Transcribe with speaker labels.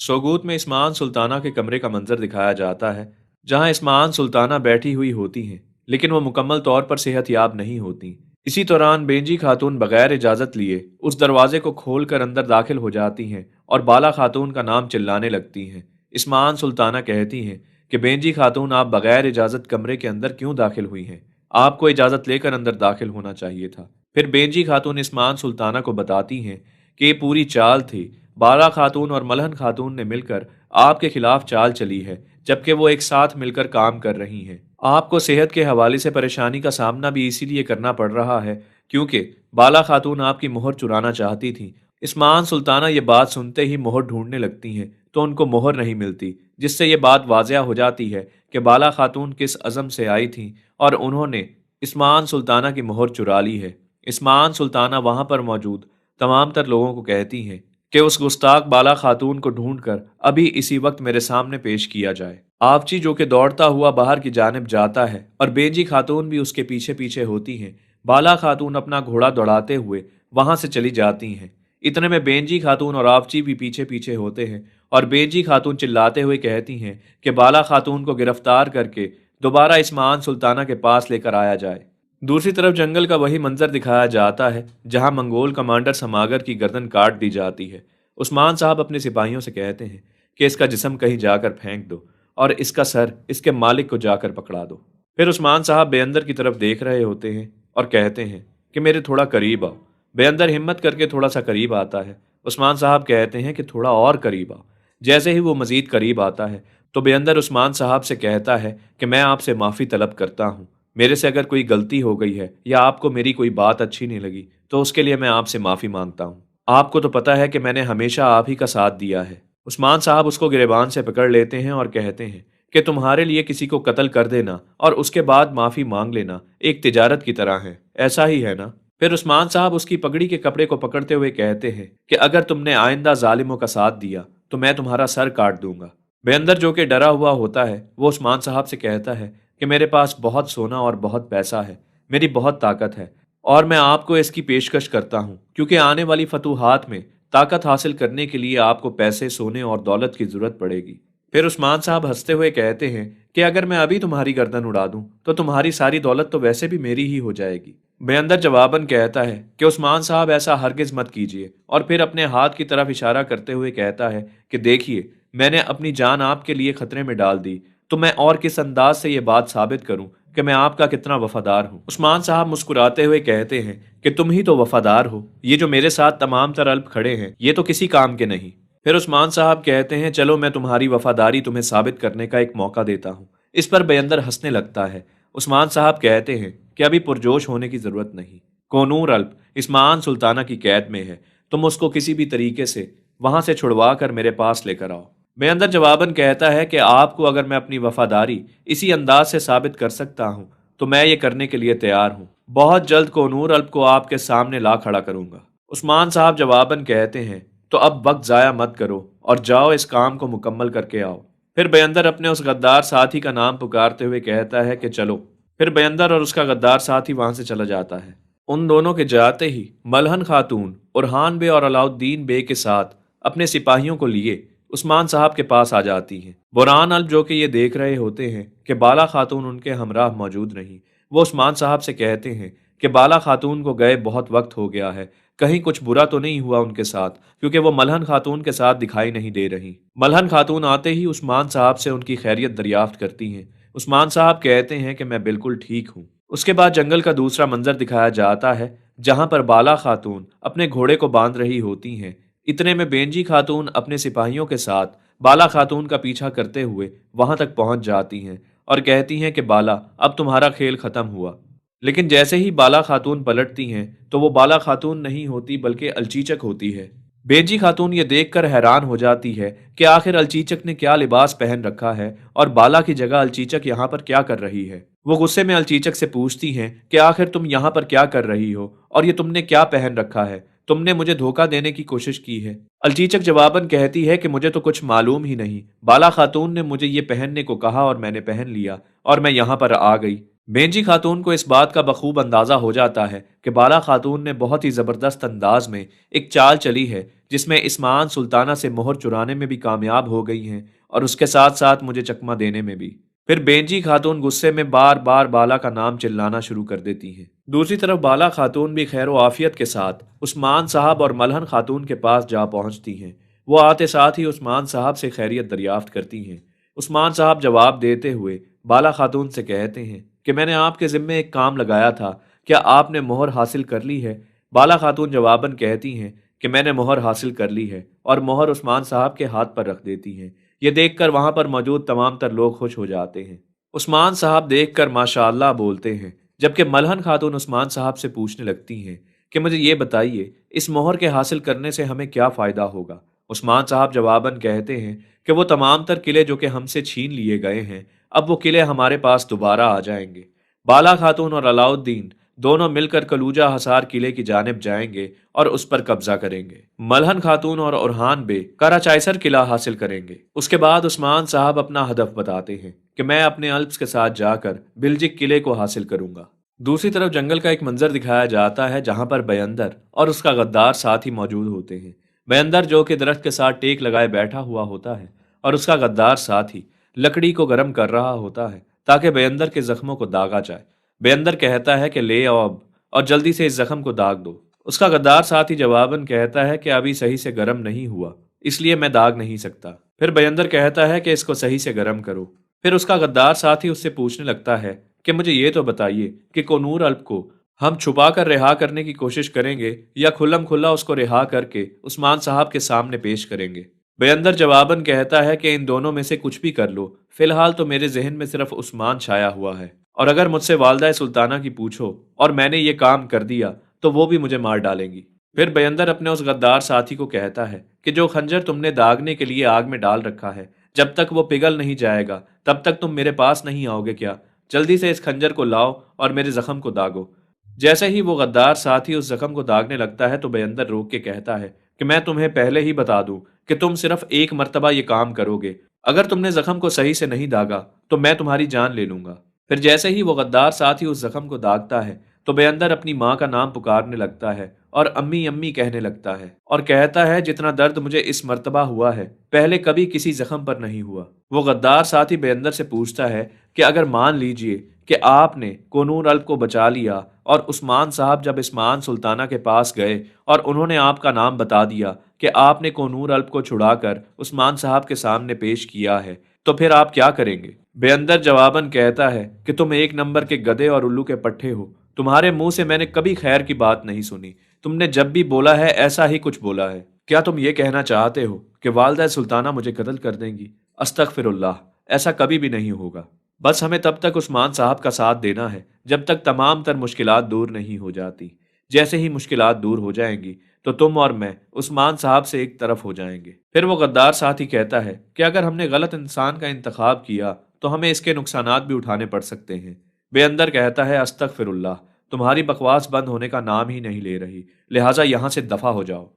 Speaker 1: सोगूत में इस्मान सुल्ताना के कमरे का मंजर दिखाया जाता है, जहां इस्मान सुल्ताना बैठी हुई होती हैं, लेकिन वो मुकम्मल तौर पर सेहतयाब नहीं होती। इसी दौरान बेंजी खातून बगैर इजाज़त लिए उस दरवाजे को खोलकर अंदर दाखिल हो जाती हैं और बाला खातून का नाम चिल्लाने लगती हैं। इस्मान सुल्ताना कहती हैं कि बेंजी खातून, आप बगैर इजाज़त कमरे के अंदर क्यों दाखिल हुई हैं? आपको इजाज़त लेकर अंदर दाखिल होना चाहिए था। फिर बेंजी खातून इस्मान सुल्ताना को बताती हैं कि ये पूरी चाल थी। बाला खातून और मलहन खातून ने मिलकर आपके खिलाफ चाल चली है, जबकि वो एक साथ मिलकर काम कर रही हैं। आपको सेहत के हवाले से परेशानी का सामना भी इसीलिए करना पड़ रहा है क्योंकि बाला खातून आपकी मोहर चुराना चाहती थी। इस्मान सुल्ताना ये बात सुनते ही मोहर ढूंढने लगती हैं, तो उनको मोहर नहीं मिलती, जिससे ये बात वाज़िया हो जाती है कि बाला खातून किस अज़म से आई थी और उन्होंने इस्मान सुल्ताना की मोहर चुरा ली है। इस्मान सुल्ताना वहां पर मौजूद तमाम तर लोगों को कहती हैं कि उस गुस्ताख बाला खातून को ढूंढकर अभी इसी वक्त मेरे सामने पेश किया जाए। आवची जो कि दौड़ता हुआ बाहर की जानिब जाता है और बेंजी खातून भी उसके पीछे पीछे होती हैं। बाला खातून अपना घोड़ा दौड़ाते हुए वहां से चली जाती हैं। इतने में बेंजी खातून और आवची भी पीछे पीछे होते हैं और बेंजी खातून चिल्लाते हुए कहती हैं कि बाला खातून को गिरफ्तार करके दोबारा इस्मान सुल्ताना के पास लेकर आया जाए। दूसरी तरफ जंगल का वही मंजर दिखाया जाता है जहां मंगोल कमांडर समागर की गर्दन काट दी जाती है। उस्मान साहब अपने सिपाहियों से कहते हैं कि इसका जिस्म कहीं जाकर फेंक दो और इसका सर इसके मालिक को जाकर पकड़ा दो। फिर उस्मान साहब बेअंदर की तरफ देख रहे होते हैं और कहते हैं कि मेरे थोड़ा करीब आओ। बेअंदर हिम्मत करके थोड़ा सा करीब आता है। उस्मान साहब कहते हैं कि थोड़ा और करीब आओ। जैसे ही वो मजीद करीब आता है तो बेअंदर उस्मान साहब से कहता है कि मैं आपसे माफ़ी तलब करता हूँ। मेरे से अगर कोई गलती हो गई है या आपको मेरी कोई बात अच्छी नहीं लगी तो उसके लिए मैं आपसे माफ़ी मांगता हूँ। आपको तो पता है कि मैंने हमेशा आप ही का साथ दिया है। उस्मान साहब उसको गिरेबान से पकड़ लेते हैं और कहते हैं कि तुम्हारे लिए किसी को कत्ल कर देना और उसके बाद माफ़ी मांग लेना एक तिजारत की तरह है, ऐसा ही है ना? फिर उस्मान साहब उसकी पगड़ी के कपड़े को पकड़ते हुए कहते हैं कि अगर तुमने आइंदा जालिमों का साथ दिया तो मैं तुम्हारा सर काट दूंगा। बेअंदर जो कि डरा हुआ होता है वो उस्मान साहब से कहता है कि मेरे पास बहुत सोना और बहुत पैसा है, मेरी बहुत ताकत है और मैं आपको इसकी पेशकश करता हूँ क्योंकि आने वाली फतूहात में ताकत हासिल करने के लिए आपको पैसे, सोने और दौलत की जरूरत पड़ेगी। फिर उस्मान साहब हंसते हुए कहते हैं कि अगर मैं अभी तुम्हारी गर्दन उड़ा दूं तो तुम्हारी सारी दौलत तो वैसे भी मेरी ही हो जाएगी। बेअंदर जवाबन कहता है कि उस्मान साहब ऐसा हरगिज मत कीजिए और फिर अपने हाथ की तरफ इशारा करते हुए कहता है कि देखिए, मैंने अपनी जान आपके लिए खतरे में डाल दी, तो मैं और किस अंदाज से ये बात साबित करूं कि मैं आपका कितना वफादार हूं। उस्मान साहब मुस्कुराते हुए कहते हैं कि तुम ही तो वफादार हो, ये जो मेरे साथ तमाम तर अल्प खड़े हैं ये तो किसी काम के नहीं। फिर उस्मान साहब कहते हैं चलो मैं तुम्हारी वफादारी तुम्हें साबित करने का एक मौका देता हूँ। इस पर बेअंदर हंसने लगता है। उस्मान साहब कहते हैं कि अभी पुरजोश होने की जरूरत नहीं। कोनूर अल्प इस्मान सुल्ताना की कैद में है, तुम उसको किसी भी तरीके से वहां से छुड़वा कर मेरे पास लेकर आओ। बेअंदर जवाबन कहता है कि आपको अगर मैं अपनी वफादारी इसी अंदाज से साबित कर सकता हूं तो मैं ये करने के लिए तैयार हूं। बहुत जल्द कोनूर अल्प को आपके सामने ला खड़ा करूंगा। उस्मान साहब जवाबन कहते हैं तो अब वक्त जाया मत करो और जाओ इस काम को मुकम्मल करके आओ। फिर बेअंदर अपने उस गद्दार साथी का नाम पुकारते हुए कहता है कि चलो। फिर बेअंदर और उसका गद्दार साथी वहां से चला जाता है। उन दोनों के जाते ही मलहन खातून उरहान बे और अलाउद्दीन बे के साथ अपने सिपाहियों को लिए उस्मान साहब के पास आ जाती हैं। बुरहान अल्प जो कि ये देख रहे होते हैं कि बाला खातून उनके हमराह मौजूद नहीं, वो उस्मान साहब से कहते हैं कि बाला खातून को गए बहुत वक्त हो गया है, कहीं कुछ बुरा तो नहीं हुआ उनके साथ, क्योंकि वो मलहन खातून के साथ दिखाई नहीं दे रही। मलहन खातून आते ही उस्मान साहब से उनकी खैरियत दरियाफ्त करती हैं। उस्मान साहब कहते हैं कि मैं बिल्कुल ठीक हूँ। उसके बाद जंगल का दूसरा मंजर दिखाया जाता है जहां पर बाला खातून अपने घोड़े को बांध रही होती हैं। इतने में बेंजी खातून अपने सिपाहियों के साथ बाला खातून का पीछा करते हुए वहां तक पहुंच जाती हैं और कहती हैं कि बाला, अब तुम्हारा खेल खत्म हुआ। लेकिन जैसे ही बाला खातून पलटती हैं तो वो बाला खातून नहीं होती बल्कि अलचीचक होती है। बेंजी खातून ये देखकर हैरान हो जाती है कि आखिर अलचीचक ने क्या लिबास पहन रखा है और बाला की जगह अलचीचक यहाँ पर क्या कर रही है। वो गुस्से में अलचीचक से पूछती हैं कि आखिर तुम यहाँ पर क्या कर रही हो और ये तुमने क्या पहन रखा है, तुमने मुझे धोखा देने की कोशिश की है। अलचीचक जवाबन कहती है कि मुझे तो कुछ मालूम ही नहीं, बाला खातून ने मुझे ये पहनने को कहा और मैंने पहन लिया और मैं यहाँ पर आ गई। बेंजी खातून को इस बात का बखूब अंदाजा हो जाता है कि बाला खातून ने बहुत ही जबरदस्त अंदाज में एक चाल चली है जिसमें इस्मान सुल्ताना से मोहर चुराने में भी कामयाब हो गई हैं और उसके साथ साथ मुझे चकमा देने में भी। फिर बेंजी खातून गुस्से में बार बार बाला का नाम चिल्लाना शुरू कर देती हैं। दूसरी तरफ बाला खातून भी खैर आफियत के साथ उस्मान साहब और मलहन खातून के पास जा पहुंचती हैं। वो आते साथ ही उस्मान साहब से खैरियत दरियाफ्त करती हैं। उस्मान साहब जवाब देते हुए बाला खातून से कहते हैं कि मैंने आपके ज़िम्मे एक काम लगाया था, क्या आपने मोहर हासिल कर ली है? बाला खातून जवाबन कहती हैं कि मैंने मोहर हासिल कर ली है, और मोहर उस्मान साहब के हाथ पर रख देती हैं। ये देखकर वहां पर मौजूद तमाम तर लोग खुश हो जाते हैं। उस्मान साहब देखकर माशाअल्लाह बोलते हैं, जबकि मलहन खातून उस्मान साहब से पूछने लगती हैं कि मुझे ये बताइए, इस मोहर के हासिल करने से हमें क्या फ़ायदा होगा? उस्मान साहब जवाबन कहते हैं कि वो तमाम तर किले जो कि हमसे छीन लिए गए हैं, अब वो किले हमारे पास दोबारा आ जाएंगे। बाला खातून और अलाउद्दीन दोनों मिलकर कलूजा हसार किले की जानिब जाएंगे और उस पर कब्जा करेंगे। मलहन खातून और उरहान बे कराचाइसर किला हासिल करेंगे। उसके बाद उस्मान साहब अपना हदफ बताते हैं कि मैं अपने अल्प्स के साथ जाकर बिल्जिक किले को हासिल करूंगा। दूसरी तरफ जंगल का एक मंजर दिखाया जाता है जहां पर बयंदर और उसका गद्दार साथ ही मौजूद होते हैं। बयंदर जो कि दरख्त के साथ टेक लगाए बैठा हुआ होता है और उसका गद्दार साथ ही लकड़ी को गर्म कर रहा होता है ताकि बयंदर के जख्मों को दागा जाए। बयंदर कहता है कि ले आओ अब, और जल्दी से इस जख्म को दाग दो। उसका गद्दार साथ ही जवाबन कहता है कि अभी सही से गर्म नहीं हुआ, इसलिए मैं दाग नहीं सकता। फिर बयंदर कहता है कि इसको सही से गर्म करो। फिर उसका गद्दार साथ ही उससे पूछने लगता है कि मुझे ये तो बताइए कि कोनूर अल्प को हम छुपा कर रिहा करने की कोशिश करेंगे या खुल्लम खुल्ला उसको रिहा करके उस्मान साहब के सामने पेश करेंगे। बयंदर जवाबन कहता है कि इन दोनों में से कुछ भी कर लो, फिलहाल तो मेरे जहन में सिर्फ उस्मान छाया हुआ है, और अगर मुझसे वालदा सुल्ताना की पूछो और मैंने ये काम कर दिया तो वो भी मुझे मार डालेंगी। फिर बयंदर अपने उस गद्दार साथी को कहता है कि जो खंजर तुमने दागने के लिए आग में डाल रखा है, जब तक वो पिघल नहीं जाएगा तब तक तुम मेरे पास नहीं आओगे क्या? जल्दी से इस खंजर को लाओ और मेरे जख्म को दागो। जैसे ही वो गद्दार साथी उस जख्म को दागने लगता है तो बयंदर रोक के कहता है कि मैं तुम्हें पहले ही बता दूं कि तुम सिर्फ एक मर्तबा ये काम करोगे, अगर तुमने जख्म को सही से नहीं दागा तो मैं तुम्हारी जान ले लूंगा। फिर जैसे ही वो गद्दार साथी उस जख्म को दागता है तो बयंदर अपनी माँ का नाम पुकारने लगता है और अम्मी अम्मी कहने लगता है और कहता है जितना दर्द मुझे इस मर्तबा हुआ है पहले कभी किसी जख्म पर नहीं हुआ। वो गद्दार साथी बयंदर से पूछता है कि अगर मान लीजिए कि आपने कोनूर अल्प को बचा लिया और उस्मान साहब जब इस्मान सुल्ताना के पास गए और उन्होंने आपका नाम बता दिया कि आपने कोनूर अल्प को छुड़ाकर उस्मान साहब के सामने पेश किया है, तो फिर आप क्या करेंगे? बेअंदर जवाबन कहता है कि तुम एक नंबर के गधे और उल्लू के पट्टे हो, तुम्हारे मुंह से मैंने कभी खैर की बात नहीं सुनी। तुमने जब भी बोला है ऐसा ही कुछ बोला है। क्या तुम ये कहना चाहते हो कि वालदा सुल्ताना मुझे कत्ल कर देंगी? अस्तगफिरुल्लाह, ऐसा कभी भी नहीं होगा। बस हमें तब तक उस्मान साहब का साथ देना है जब तक तमाम तर मुश्किलात दूर नहीं हो जाती। जैसे ही मुश्किलात दूर हो जाएंगी तो तुम और मैं उस्मान साहब से एक तरफ हो जाएंगे। फिर वो गद्दार साथ ही कहता है कि अगर हमने गलत इंसान का इंतखाब किया तो हमें इसके नुकसानात भी उठाने पड़ सकते हैं। बेअंदर कहता है अस्तगफिरुल्लाह, तुम्हारी बकवास बंद होने का नाम ही नहीं ले रही, लिहाजा यहाँ से दफा हो जाओ।